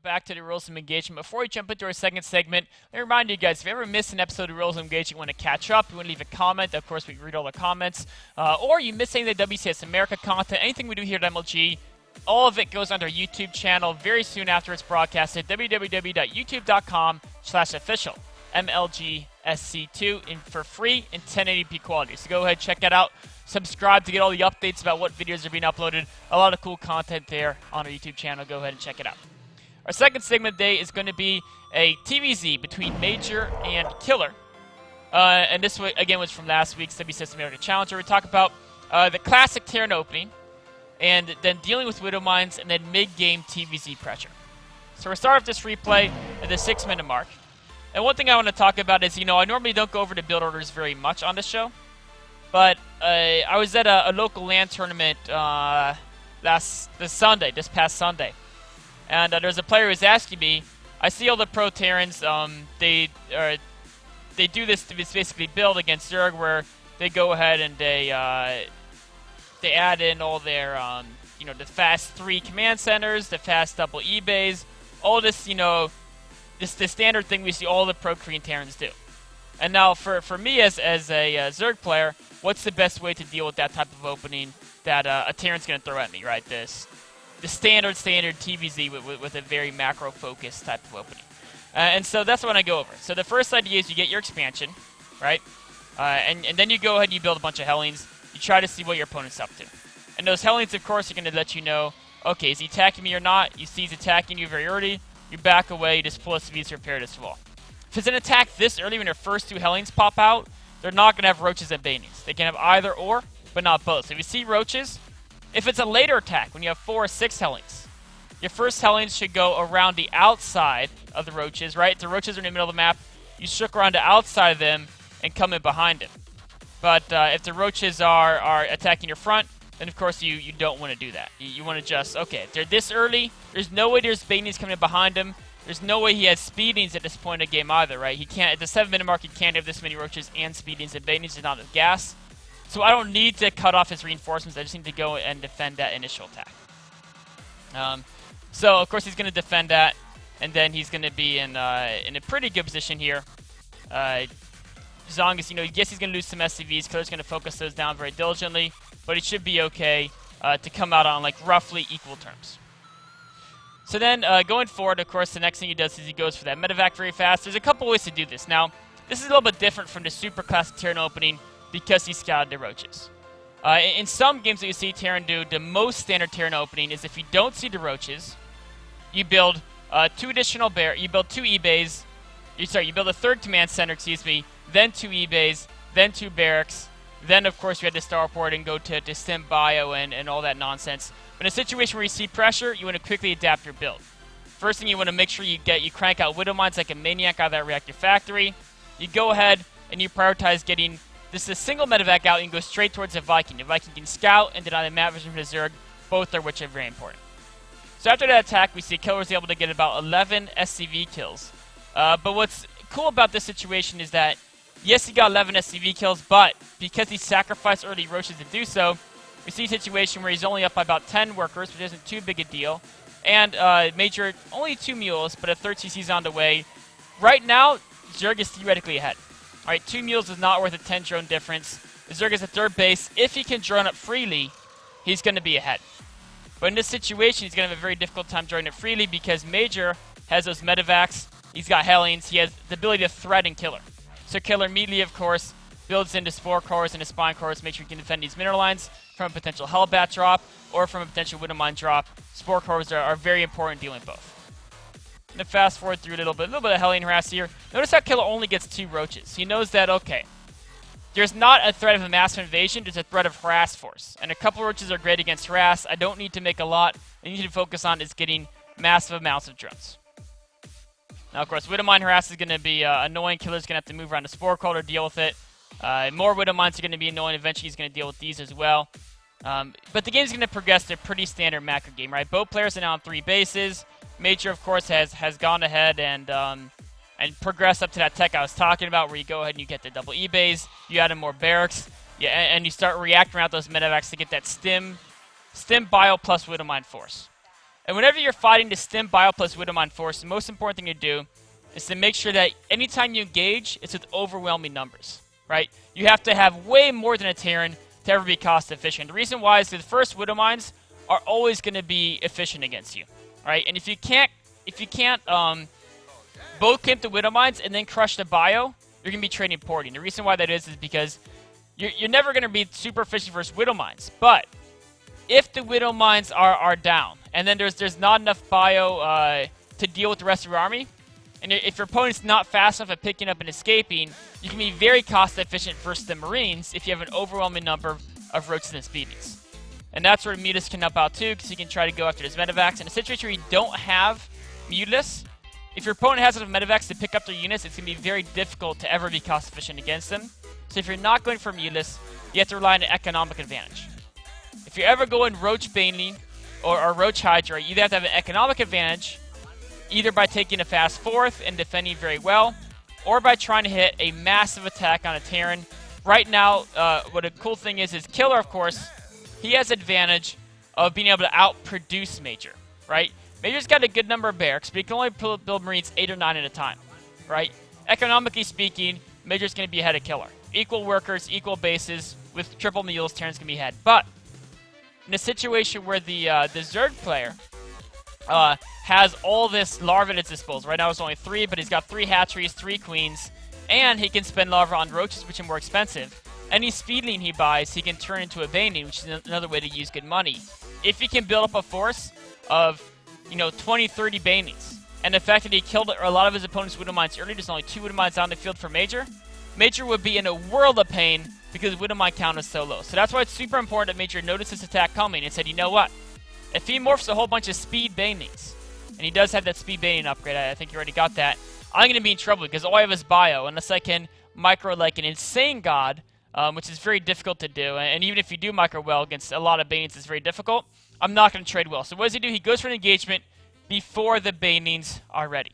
Back to the rules of engagement. Before we jump into our second segment, let me remind you guys, if you ever missed an episode of rules of engagement, you want to catch up, you want to leave a comment, of course we read all the comments, or you miss any of the WCS America content, anything we do here at MLG, all of it goes on our YouTube channel very soon after it's broadcasted, www.youtube.com/official MLGSC2 for free in 1080p quality. So go ahead, check that out. Subscribe to get all the updates about what videos are being uploaded. A lot of cool content there on our YouTube channel. Go ahead and check it out. Our second segment today is going to be a TvZ between Major and Killer. And this, again, was from last week's WCS America Challenger. We talk about the classic Terran opening, and then dealing with Widow Mines, and then mid-game TvZ pressure. So we'll start off this replay at the 6-minute mark. And one thing I want to talk about is, I normally don't go over the build orders very much on this show. But I was at a local LAN tournament this past Sunday. And there's a player who was asking me, I see all the pro Terrans, they do this basically build against Zerg where they go ahead and they add in all their, the fast 3 command centers, the fast double E-bays, all this, the standard thing we see all the pro Korean Terrans do. And now for me as a Zerg player, what's the best way to deal with that type of opening that a Terran's going to throw at me, right? The standard TvZ with a very macro-focused type of opening. And so that's what I go over. So the first idea is you get your expansion, right? And then you go ahead and you build a bunch of Hellions. You try to see what your opponent's up to. And those Hellions, of course, are going to let you know, okay, is he attacking me or not? You see he's attacking you very early. You back away, you just pull a SVs to repair this wall. If it's an attack this early when your first 2 Hellions pop out, they're not going to have Roaches and Banings. They can have either or, but not both. So if you see Roaches, if it's a later attack, when you have 4 or 6 Hellions, your first Hellions should go around the outside of the Roaches, right? The Roaches are in the middle of the map. You shook around the outside of them and come in behind them. But if the Roaches are attacking your front, then of course you don't want to do that. You want to just, okay, if they're this early, there's no way there's Banings coming in behind him. There's no way he has Speedings at this point in the game either, right? He can't, at the 7-minute mark, he can't have this many Roaches and Speedings, and Banings is not enough gas. So I don't need to cut off his reinforcements. I just need to go and defend that initial attack. So, of course, he's going to defend that, and then he's going to be in a pretty good position here. As long as, yes, he's going to lose some SCVs. Killer's going to focus those down very diligently, but he should be okay to come out on, roughly equal terms. So then, going forward, of course, the next thing he does is he goes for that medevac very fast. There's a couple ways to do this. Now, this is a little bit different from the super classic Terran opening because he scouted the Roaches. In some games that you see Terran do, the most standard Terran opening is if you don't see the Roaches, you build 2 additional you build 2 E-bays. You build a 3rd command center, then 2 E-bays, then 2 barracks. Then, of course, you had to starport and go to Sim Bio and all that nonsense. But in a situation where you see pressure, you want to quickly adapt your build. First thing you want to make sure you crank out Widow Mines like a maniac out of that reactor factory. You go ahead and you prioritize getting this is a single medevac out, and you go straight towards the Viking. The Viking can scout and deny the map vision from the Zerg, both of which are very important. So after that attack, we see Killer was able to get about 11 SCV kills. But what's cool about this situation is that, yes, he got 11 SCV kills, but because he sacrificed early Roaches to do so, we see a situation where he's only up by about 10 workers, which isn't too big a deal. And Major, only 2 mules, but a 3rd CC is on the way. Right now, Zerg is theoretically ahead. Alright, 2 mules is not worth a 10 drone difference. The Zerg is at 3rd base. If he can drone up freely, he's going to be ahead. But in this situation, he's going to have a very difficult time droning it freely because Major has those medevacs. He's got Hellions. He has the ability to threaten Killer. So Killer immediately, of course, builds into Spore Cores and his Spine Cores to make sure he can defend these mineral lines from a potential Hellbat drop or from a potential Widow Mine drop. Spore Cores are very important dealing both. I'm going to fast forward through a little bit of Hellion harass here. Notice how Killer only gets 2 Roaches. He knows that, okay, there's not a threat of a massive invasion, there's a threat of harass force. And a couple Roaches are great against harass. I don't need to make a lot. What I need to focus on is getting massive amounts of drones. Now, of course, Widow Mine harass is going to be annoying. Killer's going to have to move around the Spore Core to deal with it. More Widow Mines are going to be annoying. Eventually, he's going to deal with these as well. But the game's going to progress to a pretty standard macro game, right? Both players are now on 3 bases. Major, of course, has gone ahead and progressed up to that tech I was talking about, where you go ahead and you get the double E-bays, you add in more barracks, and you start reacting around those medevacs to get that stim bio plus Widow Mine force. And whenever you're fighting to stim Bio plus Widowmine Force, the most important thing to do is to make sure that anytime you engage, it's with overwhelming numbers, right? You have to have way more than a Terran to ever be cost efficient. The reason why is that the first Widowmines are always going to be efficient against you, right? And if you can't both camp the Widowmines and then crush the Bio, you're going to be trading poorly. And the reason why that is because you're never going to be super efficient versus Widowmines. But if the Widowmines are down, and then there's not enough Bio to deal with the rest of your army, and if your opponent's not fast enough at picking up and escaping, you can be very cost efficient versus the Marines if you have an overwhelming number of roaches and speedies. And that's where Mutas can help out too, because you can try to go after his medevacs. In a situation where you don't have Mutas, if your opponent has enough medevacs to pick up their units, it's going to be very difficult to ever be cost efficient against them. So if you're not going for Mutas, you have to rely on an economic advantage. If you're ever going Roach Baneling or Roach Hydra, you either have to have an economic advantage, either by taking a fast fourth and defending very well, or by trying to hit a massive attack on a Terran. Right now, what a cool thing is Killer, of course, he has advantage of being able to outproduce Major, right? Major's got a good number of barracks, but he can only build Marines 8 or 9 at a time, right? Economically speaking, Major's going to be ahead of Killer. Equal workers, equal bases, with triple mules, Terran's going to be ahead. But in a situation where the Zerg player has all this larva at his disposal, right now it's only 3, but he's got 3 hatcheries, 3 queens, and he can spend larva on roaches, which are more expensive. Any speedling he buys, he can turn into a baneling, which is another way to use good money. If he can build up a force of 20, 30 banelings, and the fact that he killed a lot of his opponent's Widowmines early, there's only 2 Widowmines out in the field for Major, Major would be in a world of pain because Widowmine count is so low. So that's why it's super important that Major noticed this attack coming and said, you know what? If he morphs a whole bunch of speed banelings, and he does have that speed baneling upgrade, I think you already got that, I'm going to be in trouble because all I have is Bio, unless I can micro like an insane god, which is very difficult to do. And even if you do micro well against a lot of banelings, it's very difficult. I'm not going to trade well. So what does he do? He goes for an engagement before the banelings are ready.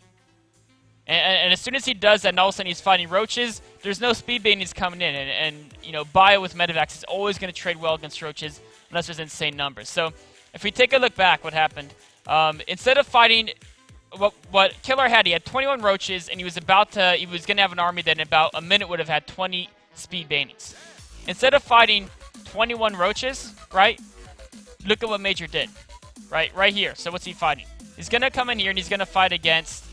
And as soon as he does that, and all of a sudden he's fighting roaches, there's no speed banelings coming in. And Bio with medevacs is always going to trade well against roaches unless there's insane numbers. So if we take a look back, what happened? Instead of fighting what Killer had, he had 21 roaches, and he was going to have an army that in about a minute would have had 20 speed banelings. Instead of fighting 21 roaches, right? Look at what Major did, right here. So what's he fighting? He's going to come in here and he's going to fight against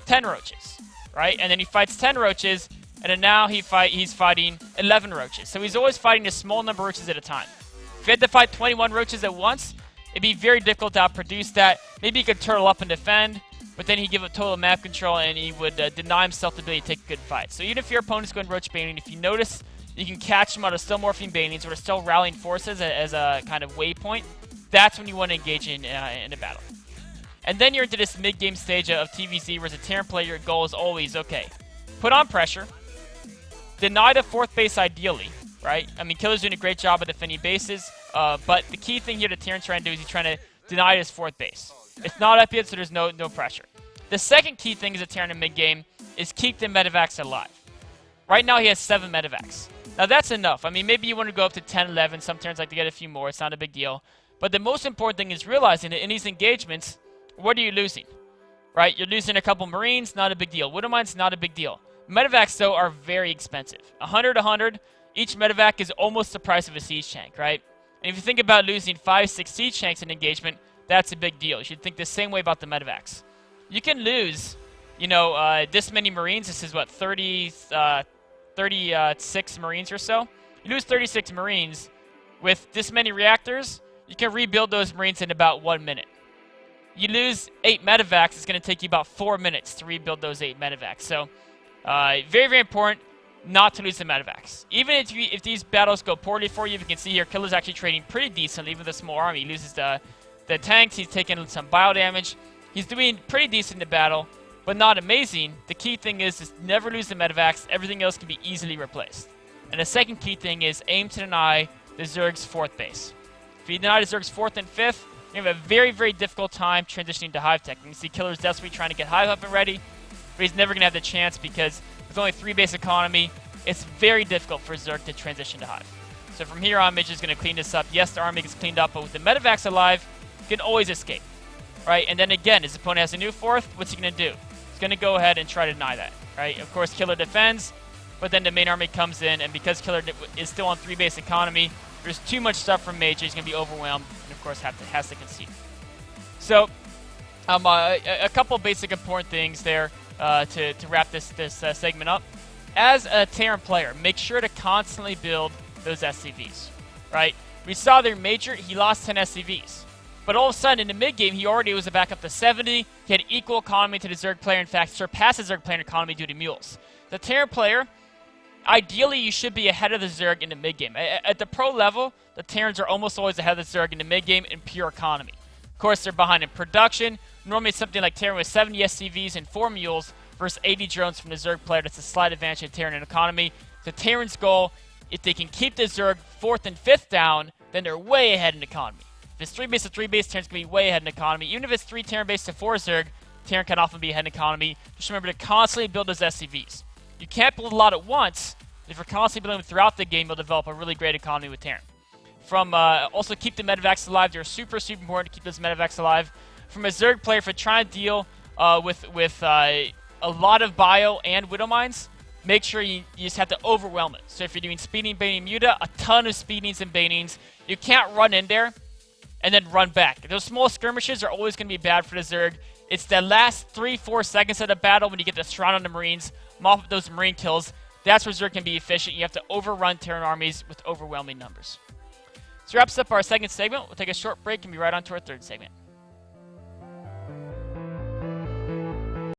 10 roaches, right? And then he fights 10 roaches, and then now he's fighting 11 roaches. So he's always fighting a small number of roaches at a time. If he had to fight 21 roaches at once, it'd be very difficult to outproduce that. Maybe he could turtle up and defend, but then he'd give up total map control and he would deny himself the ability to take a good fight. So even if your opponent's going Roach Baneling, if you notice you can catch him out of still morphing Banelings or are still rallying forces as a kind of waypoint, that's when you want to engage in a battle. And then you're into this mid-game stage of TvZ where as a Terran player, your goal is always, okay, put on pressure, deny the 4th base ideally, right? I mean, Killer's doing a great job of defending bases, but the key thing here that Terran's trying to do is he's trying to deny his 4th base. It's not up yet, so there's no pressure. The second key thing as a Terran in mid-game is keep the medevacs alive. Right now he has 7 medevacs. Now that's enough. I mean, maybe you want to go up to 10, 11. Some Terrans like to get a few more. It's not a big deal. But the most important thing is realizing that in these engagements, what are you losing? Right? You're losing a couple Marines, not a big deal. Widowmines, not a big deal. Medevacs, though, are very expensive. 100, each medevac is almost the price of a siege tank, right? And if you think about losing 5, 6 siege tanks in engagement, that's a big deal. You should think the same way about the medevacs. You can lose, this many Marines. This is, what, 36 Marines or so? You lose 36 Marines with this many reactors, you can rebuild those Marines in about 1 minute. You lose 8 medevacs, it's going to take you about 4 minutes to rebuild those 8 medevacs. So, very, very important not to lose the medevacs. Even if these battles go poorly for you, you can see here, Killer's actually trading pretty decently even with a small army. He loses the tanks, he's taking some bio damage. He's doing pretty decent in the battle, but not amazing. The key thing is never lose the medevacs. Everything else can be easily replaced. And the second key thing is aim to deny the Zerg's 4th base. If you deny the Zerg's 4th and 5th, you have a very, very difficult time transitioning to Hive Tech. And you see Killer's desperately trying to get Hive up and ready, but he's never going to have the chance because with only 3 base economy, it's very difficult for Zerg to transition to Hive. So from here on, Mitch is going to clean this up. Yes, the army gets cleaned up, but with the medevacs alive, you can always escape. right? And then again, his opponent has a new fourth. What's he going to do? He's going to go ahead and try to deny that, right? Of course, Killer defends, but then the main army comes in, and because Killer is still on 3-base economy, there's too much stuff from Major. He's going to be overwhelmed, and of course has to concede. So, a couple basic important things there to wrap this segment up. As a Terran player, make sure to constantly build those SCVs, right? We saw their Major, he lost 10 SCVs. But all of a sudden, in the mid-game, he already was back up to 70. He had equal economy to the Zerg player. In fact, surpassed the Zerg player in economy due to mules. The Terran player, ideally, you should be ahead of the Zerg in the mid-game. At the pro level, the Terrans are almost always ahead of the Zerg in the mid-game in pure economy. Of course, they're behind in production. Normally, it's something like Terran with 70 SCVs and 4 mules versus 80 drones from the Zerg player. That's a slight advantage in Terran in economy. The Terran's goal, if they can keep the Zerg 4th and 5th down, then they're way ahead in economy. If it's 3-base to 3-base, Terran's going to be way ahead in economy. Even if it's 3 Terran-base to 4 Zerg, Terran can often be ahead in economy. Just remember to constantly build those SCVs. You can't build a lot at once. If you're constantly building throughout the game, you'll develop a really great economy with Terran. Also, keep the medevacs alive. They're super, super important to keep those medevacs alive. From a Zerg player, if you're trying to deal with a lot of bio and Widow Mines, make sure you just have to overwhelm it. So if you're doing speeding, baiting, muta, a ton of speedings and baitings. You can't run in there and then run back. Those small skirmishes are always going to be bad for the Zerg. It's the last 3-4 seconds of the battle when you get the surround on the Marines, mop up those Marine kills. That's where Zerg can be efficient. You have to overrun Terran armies with overwhelming numbers. So wraps up our second segment. We'll take a short break and be right on to our third segment.